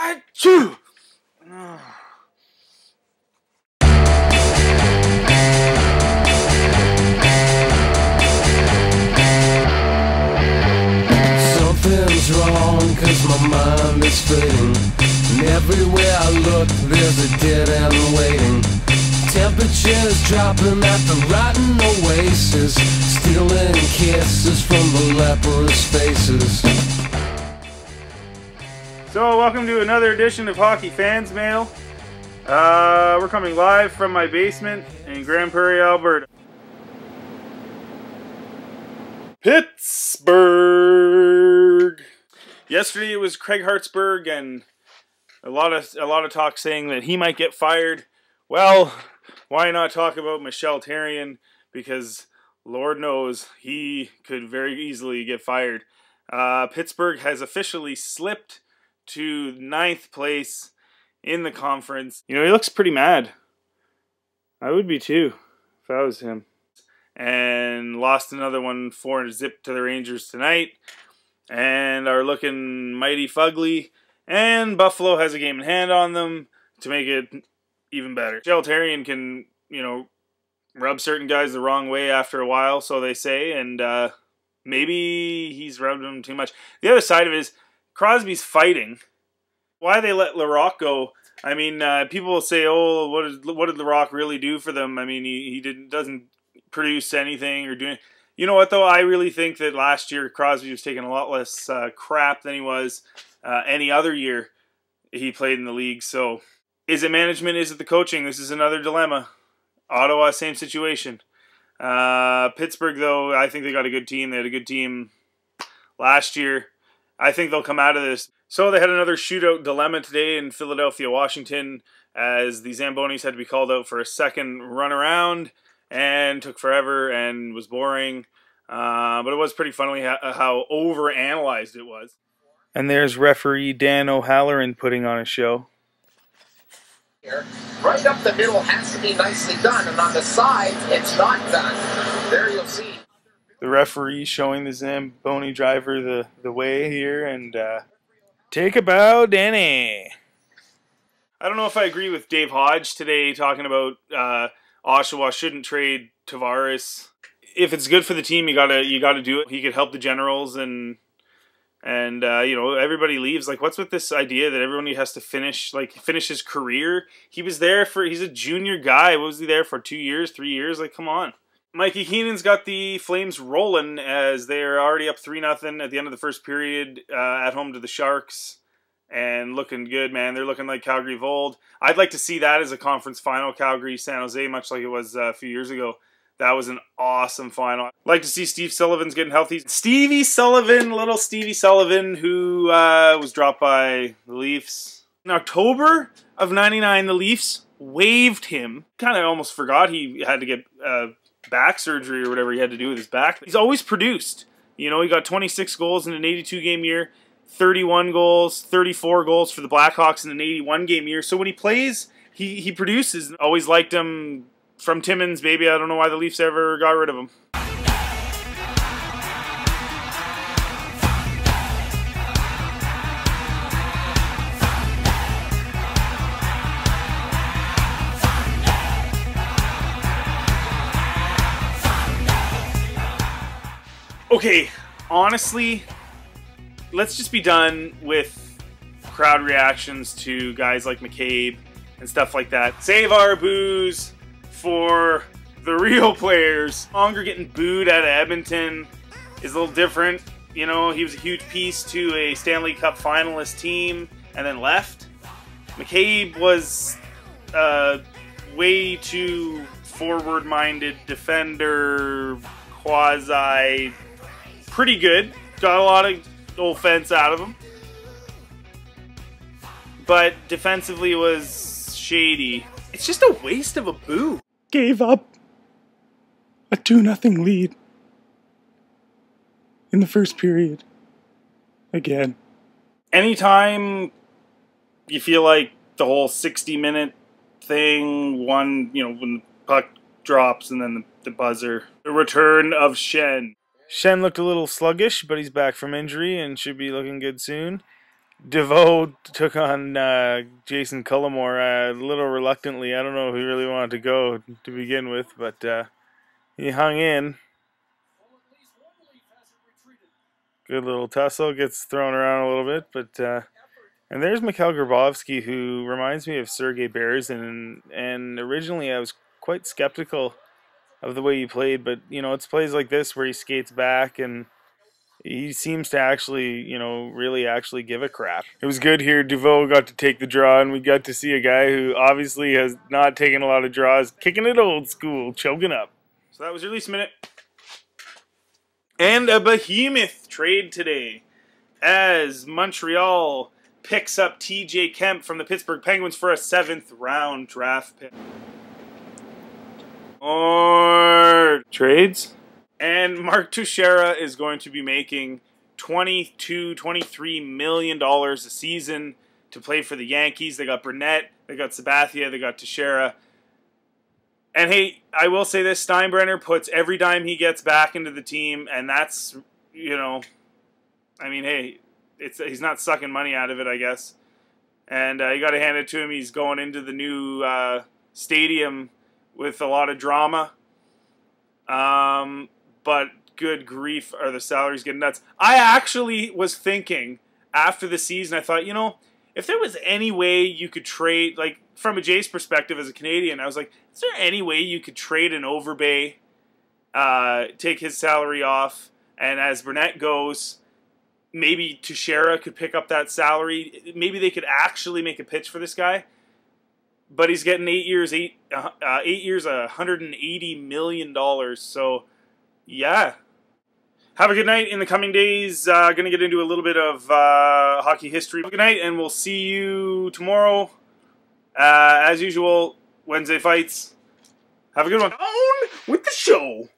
Achoo! Something's wrong, cause my mind is fading. And everywhere I look, there's a dead end waiting. Temperatures dropping at the rotten oasis, stealing kisses from the leprous faces. So, welcome to another edition of Hockey Fans Mail. We're coming live from my basement in Grand Prairie, Alberta. Pittsburgh. Yesterday it was Craig Hartsburg, and a lot of talk saying that he might get fired. Well, why not talk about Michel Therrien? Because Lord knows he could very easily get fired. Pittsburgh has officially slipped to 9th place in the conference. You know, he looks pretty mad. I would be too if I was him. And lost another one 4-0 to the Rangers tonight, and are looking mighty fugly. And Buffalo has a game in hand on them to make it even better. Michel Therrien can, you know, rub certain guys the wrong way after a while, so they say, and maybe he's rubbed them too much. The other side of it is Crosby's fighting. Why they let Larocque go? I mean, people will say, "Oh, what did Larocque really do for them?" I mean, he doesn't produce anything or doing. You know what though? I really think that last year Crosby was taking a lot less crap than he was any other year he played in the league. So, is it management? Is it the coaching? This is another dilemma. Ottawa, same situation. Pittsburgh, though, I think they got a good team. They had a good team last year. I think they'll come out of this. So they had another shootout dilemma today in Philadelphia, Washington, as the Zambonis had to be called out for a second run around. And took forever and was boring. But it was pretty funny how overanalyzed it was. And there's referee Dan O'Halloran putting on a show. Right up the middle has to be nicely done. And on the side, it's not done. There you'll see. The referee showing the Zamboni driver the way here. And take a bow, Danny. I don't know if I agree with Dave Hodge today talking about Oshawa shouldn't trade Tavares. If it's good for the team, you gotta do it. He could help the Generals, and you know, everybody leaves. Like, what's with this idea that everyone has to finish his career? He's a junior guy. What was he there for? 2 years, 3 years? Like, come on. Mikey Keenan's got the Flames rolling as they're already up 3-0 at the end of the first period at home to the Sharks. And looking good, man. They're looking like Calgary of old. I'd like to see that as a conference final, Calgary-San Jose, much like it was a few years ago. That was an awesome final. I'd like to see Steve Sullivan's getting healthy. Stevie Sullivan, little Stevie Sullivan, who was dropped by the Leafs. In October of '99, the Leafs waived him. Kind of almost forgot he had to get back surgery or whatever he had to do with his back. He's always produced. You know, he got 26 goals in an 82-game year. 31 goals, 34 goals for the Blackhawks in an 81-game year. So when he plays, he produces. Always liked him from Timmins, baby. I don't know why the Leafs ever got rid of him. Okay, honestly, let's just be done with crowd reactions to guys like McCabe and stuff like that. Save our boos for the real players. Longer getting booed out of Edmonton is a little different. You know, he was a huge piece to a Stanley Cup finalist team and then left. McCabe was way too forward-minded defender, quasi, pretty good. Got a lot of offense out of him, but defensively was shady. It's just a waste of a boo. Gave up a 2-0 lead in the first period again. Anytime you feel like the whole 60-minute thing, when the puck drops and then the buzzer, the return of Schenn. Schenn looked a little sluggish, but he's back from injury and should be looking good soon. DeVoe took on Jason Cullimore a little reluctantly. I don't know if he really wanted to go to begin with, but he hung in. Good little tussle, gets thrown around a little bit, but and there's Mikhail Grabovski, who reminds me of Sergei Berzin, and originally I was quite skeptical of the way he played, but you know, it's plays like this where he skates back and he seems to actually, you know, really actually give a crap. It was good here. DeVoe got to take the draw, and we got to see a guy who obviously has not taken a lot of draws, kicking it old school, choking up. So that was your Leafs Minute. And a behemoth trade today as Montreal picks up TJ Kemp from the Pittsburgh Penguins for a 7th round draft pick. Or trades. And Mark Teixeira is going to be making $23 million a season to play for the Yankees. They got Burnett, they got Sabathia, they got Teixeira. And hey, I will say this, Steinbrenner puts every dime he gets back into the team, and that's, you know, I mean, hey, he's not sucking money out of it, I guess. And you got to hand it to him. He's going into the new stadium with a lot of drama. But good grief, are the salaries getting nuts. I actually was thinking after the season, I thought, you know, if there was any way you could trade, like from a Jays perspective as a Canadian, I was like, is there any way you could trade an Overbay, take his salary off, and as Burnett goes, maybe Teixeira could pick up that salary. Maybe they could actually make a pitch for this guy. But he's getting 8 years, $180 million. So, yeah. Have a good night in the coming days. Going to get into a little bit of hockey history. Good night, and we'll see you tomorrow. As usual, Wednesday fights. Have a good one. On with the show.